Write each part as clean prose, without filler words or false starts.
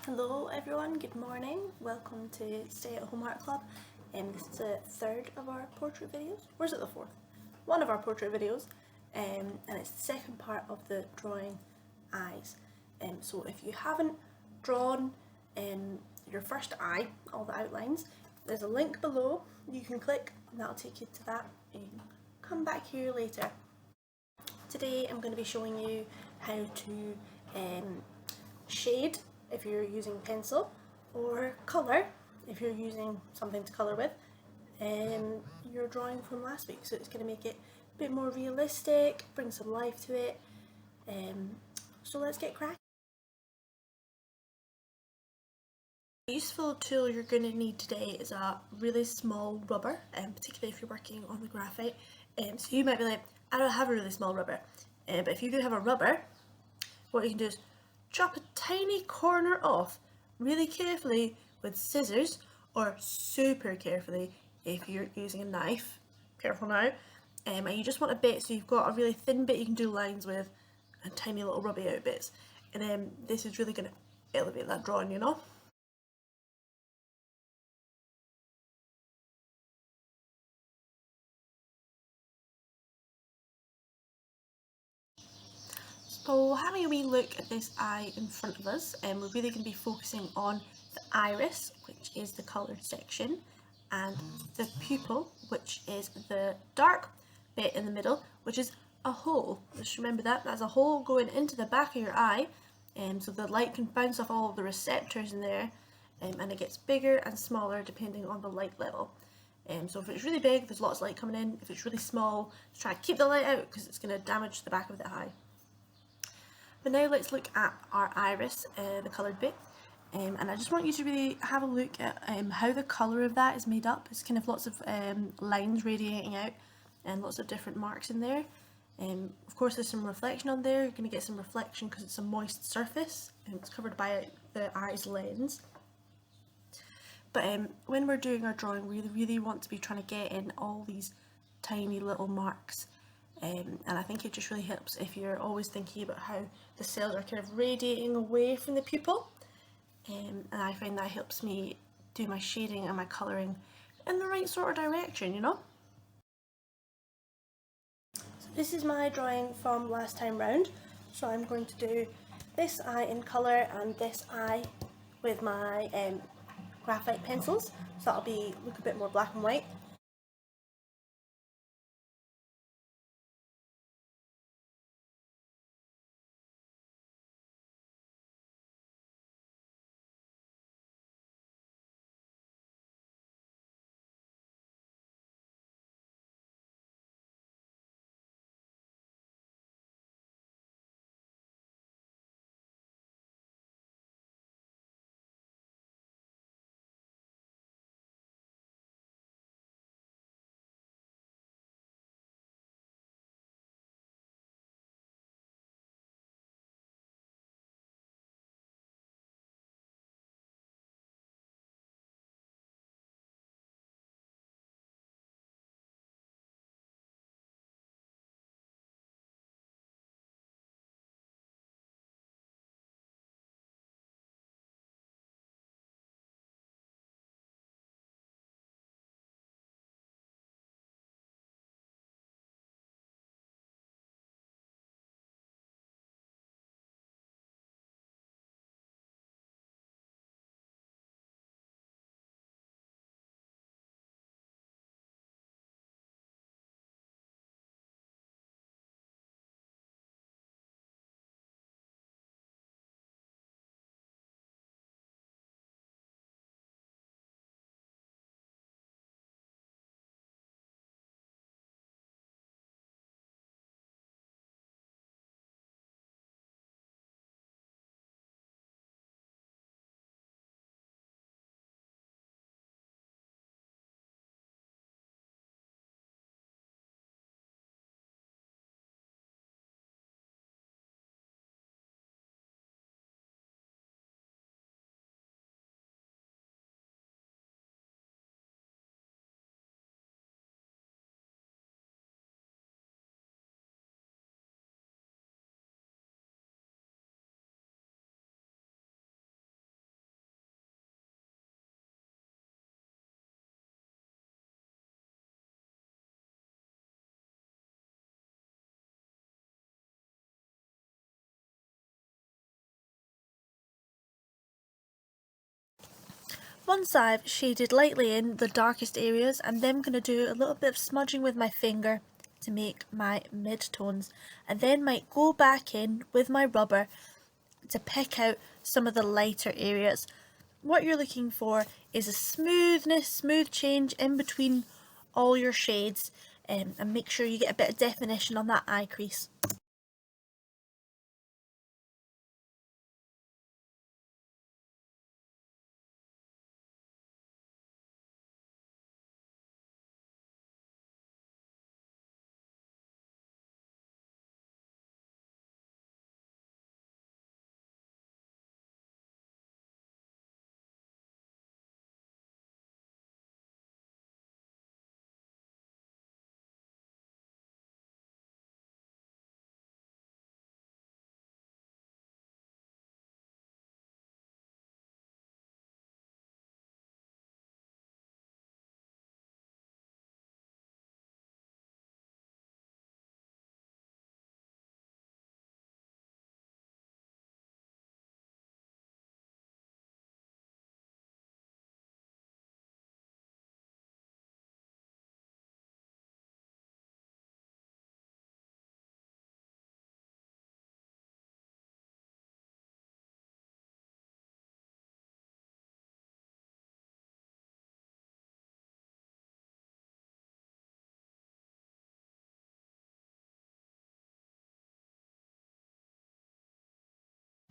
Hello everyone, good morning. Welcome to Stay at Home Art Club. This is the third of our portrait videos. Or is it the fourth? One of our portrait videos. And it's the second part of the drawing eyes. So if you haven't drawn your first eye, all the outlines, there's a link below. You can click and that'll take you to that. And you can come back here later. Today I'm going to be showing you how to shade if you're using pencil, or colour if you're using something to colour with your drawing from last week. So it's going to make it a bit more realistic, bring some life to it. So let's get cracking. The useful tool you're going to need today is a really small rubber, particularly if you're working on the graphite. So you might be like, I don't have a really small rubber, but if you do have a rubber, what you can do is chop a tiny corner off really carefully with scissors, or super carefully if you're using a knife. Careful now. And you just want a bit, so you've got a really thin bit you can do lines with and tiny little rubby out bits. And this is really going to elevate that drawing, you know. So having a wee look at this eye in front of us, we're really going to be focusing on the iris, which is the coloured section, and the pupil, which is the dark bit in the middle, which is a hole. Just remember that, that's a hole going into the back of your eye, so the light can bounce off all of the receptors in there, and it gets bigger and smaller depending on the light level. So if it's really big, there's lots of light coming in. If it's really small, try to keep the light out because it's going to damage the back of the eye. But now let's look at our iris, the coloured bit, and I just want you to really have a look at how the colour of that is made up. It's kind of lots of lines radiating out and lots of different marks in there. Of course there's some reflection on there. You're going to get some reflection because it's a moist surface and it's covered by the eye's lens. But when we're doing our drawing, we really want to be trying to get in all these tiny little marks. And I think it just really helps if you're always thinking about how the cells are kind of radiating away from the pupil, and I find that helps me do my shading and my colouring in the right sort of direction, you know. So this is my drawing from last time round, so I'm going to do this eye in colour and this eye with my graphite pencils, so that'll look a bit more black and white. Once I've shaded lightly in the darkest areas, I'm then going to do a little bit of smudging with my finger to make my mid-tones, and then might go back in with my rubber to pick out some of the lighter areas. What you're looking for is a smooth change in between all your shades, and make sure you get a bit of definition on that eye crease.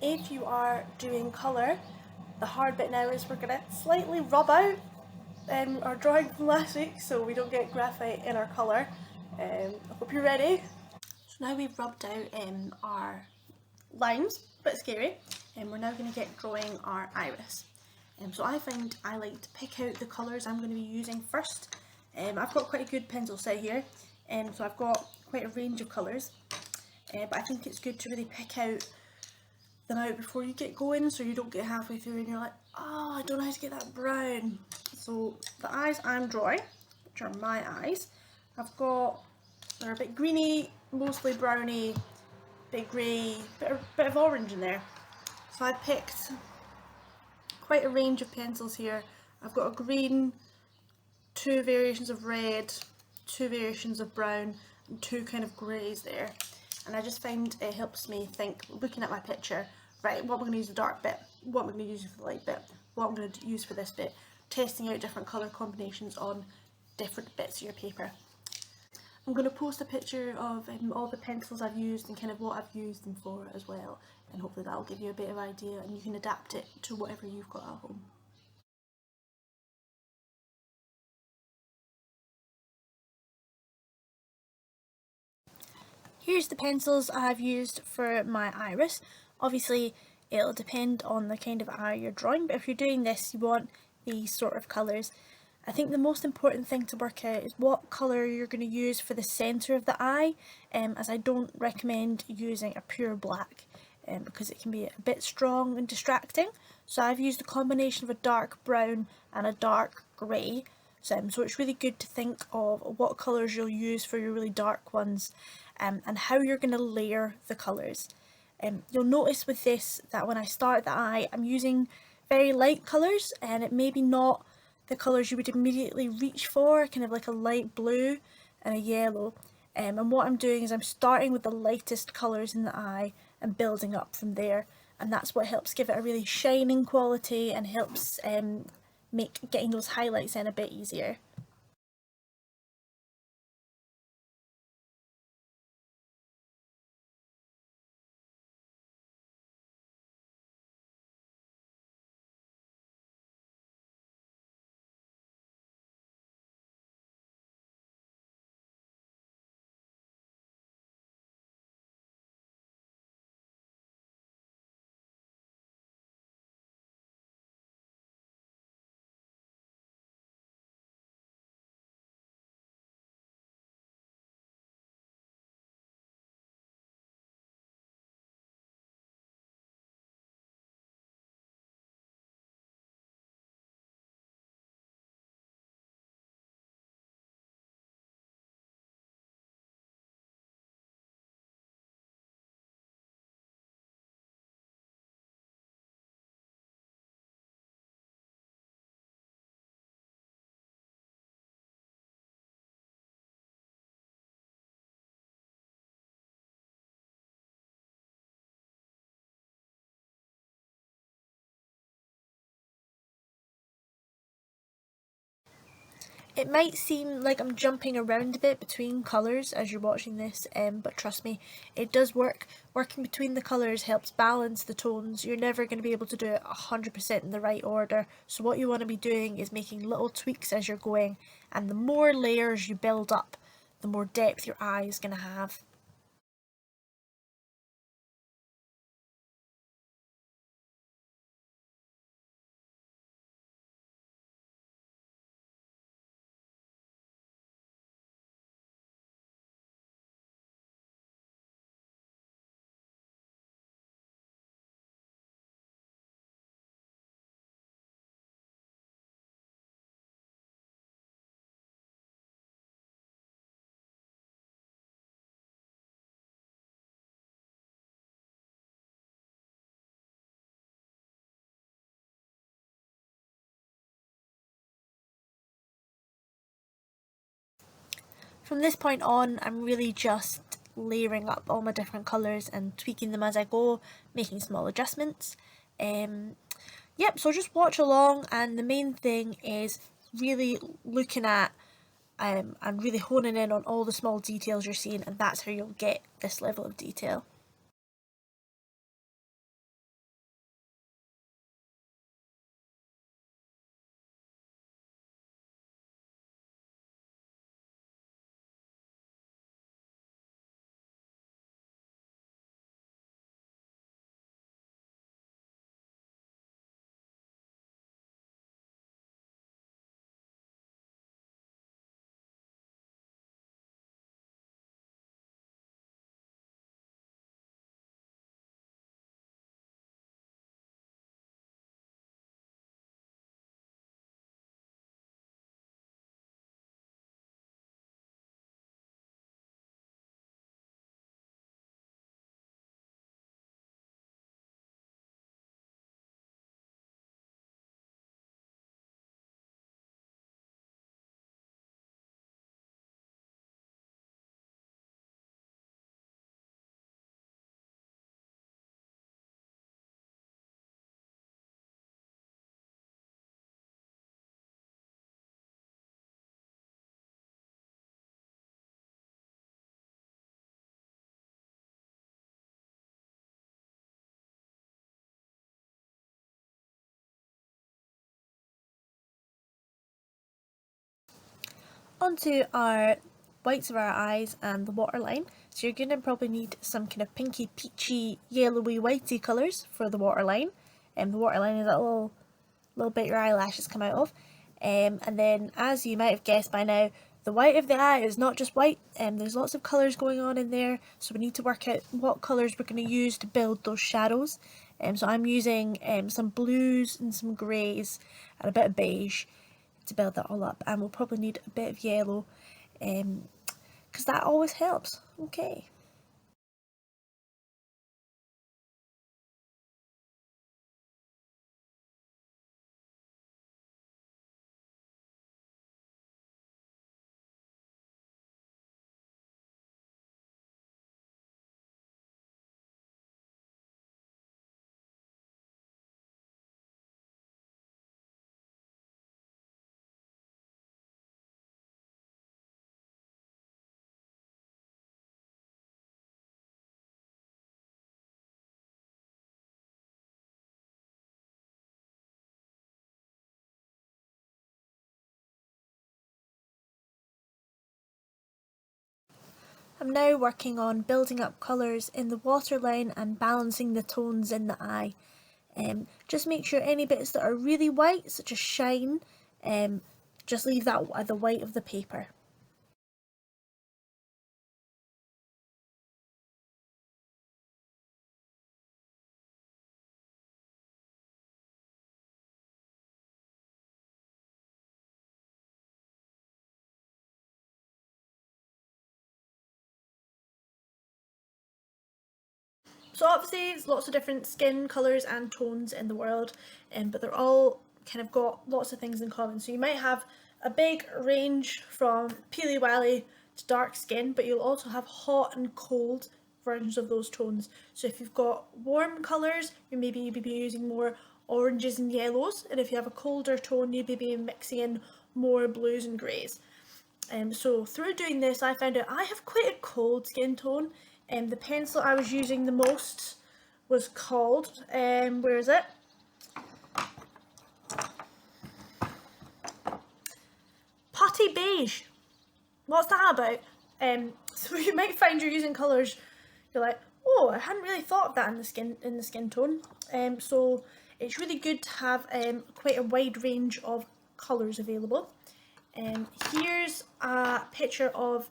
If you are doing colour, the hard bit now is we're going to slightly rub out our drawing from last week so we don't get graphite in our colour. I hope you're ready. So now we've rubbed out our lines, a bit scary, and we're now going to get drawing our iris. So I find I like to pick out the colours I'm going to be using first. I've got quite a good pencil set here, so I've got quite a range of colours, but I think it's good to really pick out them out before you get going so you don't get halfway through and you're like, oh, I don't know how to get that brown. So the eyes I'm drawing, which are my eyes, they're a bit greeny, mostly browny, bit grey, bit of orange in there. So I picked quite a range of pencils here. I've got a green, two variations of red, two variations of brown, and two kind of greys there. And I just find it helps me think, looking at my picture, right, what am I going to use the dark bit, what am I going to use for the light bit, what I'm going to use for this bit, testing out different colour combinations on different bits of your paper. I'm going to post a picture of all the pencils I've used and kind of what I've used them for as well, and hopefully that'll give you a bit of idea and you can adapt it to whatever you've got at home. Here's the pencils I've used for my iris. Obviously it'll depend on the kind of eye you're drawing, but if you're doing this you want these sort of colours. I think the most important thing to work out is what colour you're going to use for the centre of the eye, as I don't recommend using a pure black because it can be a bit strong and distracting. So I've used a combination of a dark brown and a dark grey. So it's really good to think of what colours you'll use for your really dark ones, and how you're going to layer the colours. You'll notice with this that when I start the eye I'm using very light colours, and it may be not the colours you would immediately reach for, kind of like a light blue and a yellow. And what I'm doing is I'm starting with the lightest colours in the eye and building up from there, and that's what helps give it a really shining quality and helps make getting those highlights in a bit easier. It might seem like I'm jumping around a bit between colours as you're watching this, but trust me, it does work. Working between the colours helps balance the tones. You're never going to be able to do it 100% in the right order, so what you want to be doing is making little tweaks as you're going, and the more layers you build up, the more depth your eye is going to have. From this point on, I'm really just layering up all my different colours and tweaking them as I go, making small adjustments. Yep, so just watch along, and the main thing is really looking at and really honing in on all the small details you're seeing, and that's how you'll get this level of detail. Onto our whites of our eyes and the waterline. So you're going to probably need some kind of pinky, peachy, yellowy, whitey colours for the waterline. The waterline is that little bit your eyelashes come out of. And then, as you might have guessed by now, the white of the eye is not just white, there's lots of colours going on in there, so we need to work out what colours we're going to use to build those shadows. So I'm using some blues and some greys and a bit of beige to build that all up, and we'll probably need a bit of yellow because that always helps. Okay. I'm now working on building up colours in the waterline and balancing the tones in the eye. Just make sure any bits that are really white, such as shine, just leave that at the white of the paper. So obviously there's lots of different skin colours and tones in the world, but they're all kind of got lots of things in common. So you might have a big range from peely wally to dark skin, but you'll also have hot and cold versions of those tones. So if you've got warm colours, you'd be using more oranges and yellows, and if you have a colder tone, you'd be mixing in more blues and greys. So through doing this, I found out I have quite a cold skin tone. The pencil I was using the most was called, where is it? Putty Beige. What's that about? So you might find you're using colours, you're like, oh, I hadn't really thought of that in the skin tone. So it's really good to have quite a wide range of colours available. Here's a picture of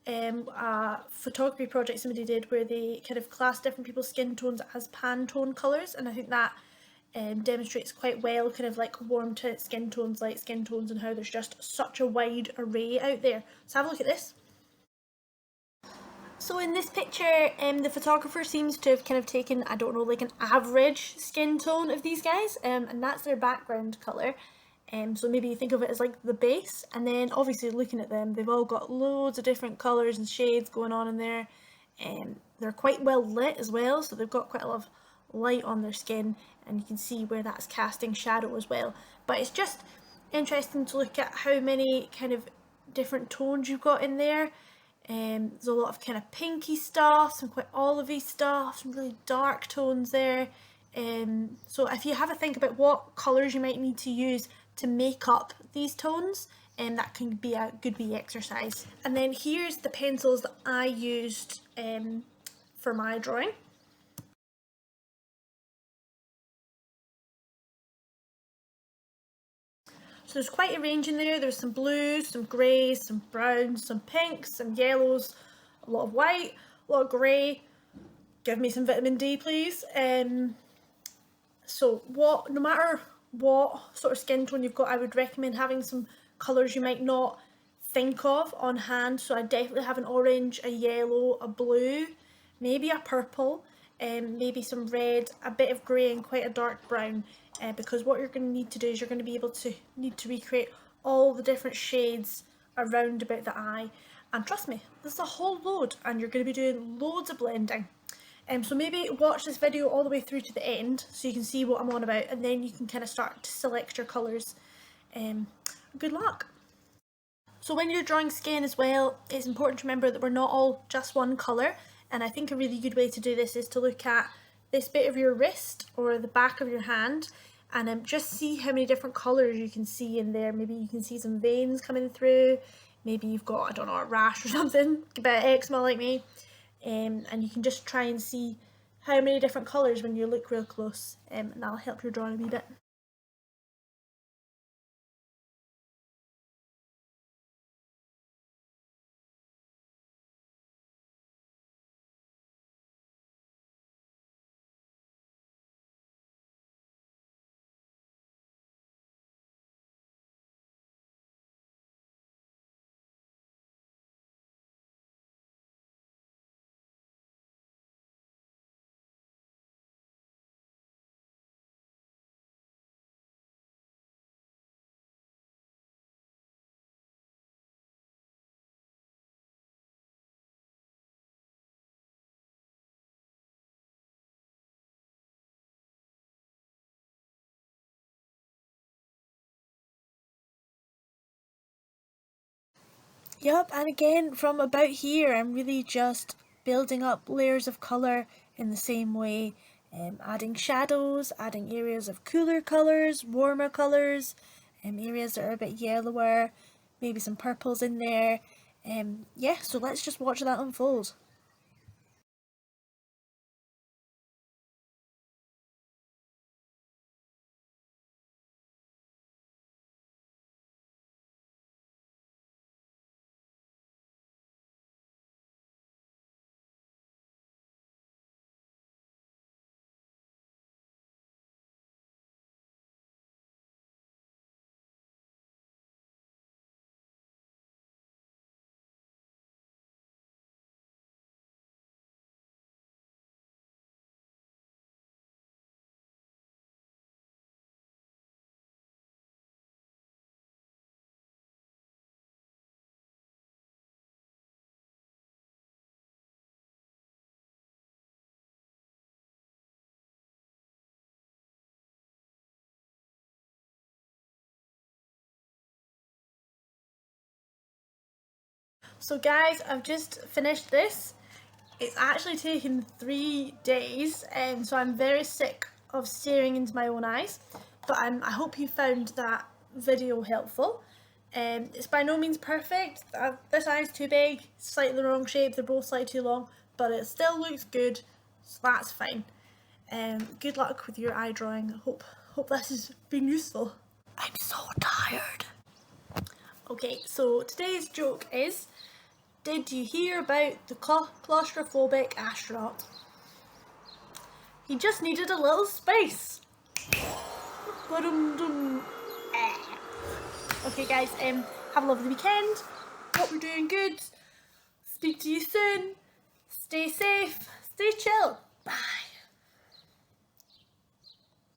a photography project somebody did where they kind of class different people's skin tones as Pantone colours, and I think that demonstrates quite well kind of like warm to skin tones, light skin tones, and how there's just such a wide array out there. So have a look at this. So in this picture, the photographer seems to have kind of taken, I don't know, like an average skin tone of these guys, and that's their background colour. So maybe you think of it as like the base, and then obviously looking at them, they've all got loads of different colours and shades going on in there. They're quite well lit as well, so they've got quite a lot of light on their skin, and you can see where that's casting shadow as well. But it's just interesting to look at how many kind of different tones you've got in there. There's a lot of kind of pinky stuff, some quite olivey stuff, some really dark tones there. So if you have a think about what colours you might need to use to make up these tones, that can be a good wee exercise. And then here's the pencils that I used for my drawing. So there's quite a range in there. There's some blues, some greys, some browns, some pinks, some yellows, a lot of white, a lot of grey. Give me some vitamin D, please. So no matter what sort of skin tone you've got, I would recommend having some colours you might not think of on hand. So I definitely have an orange, a yellow, a blue, maybe a purple, maybe some red, a bit of grey, and quite a dark brown. Because what you're going to need to do is you're going to be able to need to recreate all the different shades around about the eye. And trust me, there's a whole load, and you're going to be doing loads of blending. So maybe watch this video all the way through to the end so you can see what I'm on about, and then you can kind of start to select your colours. Good luck! So when you're drawing skin as well, it's important to remember that we're not all just one colour, and I think a really good way to do this is to look at this bit of your wrist or the back of your hand, and just see how many different colours you can see in there. Maybe you can see some veins coming through, maybe you've got, I don't know, a rash or something, a bit of eczema like me. And you can just try and see how many different colours when you look real close, and that'll help your drawing a wee bit. Yep, and again, from about here, I'm really just building up layers of colour in the same way, adding shadows, adding areas of cooler colours, warmer colours, areas that are a bit yellower, maybe some purples in there. Yeah, so let's just watch that unfold. So guys, I've just finished this. It's actually taken 3 days, so I'm very sick of staring into my own eyes. But I hope you found that video helpful. It's by no means perfect. This eye's too big, slightly the wrong shape, they're both slightly too long, but it still looks good, so that's fine. Good luck with your eye drawing. Hope this has been useful. I'm so tired. Okay, so today's joke is, did you hear about the claustrophobic astronaut? He just needed a little space. Okay guys, have a lovely weekend. Hope you're doing good. Speak to you soon. Stay safe. Stay chill. Bye.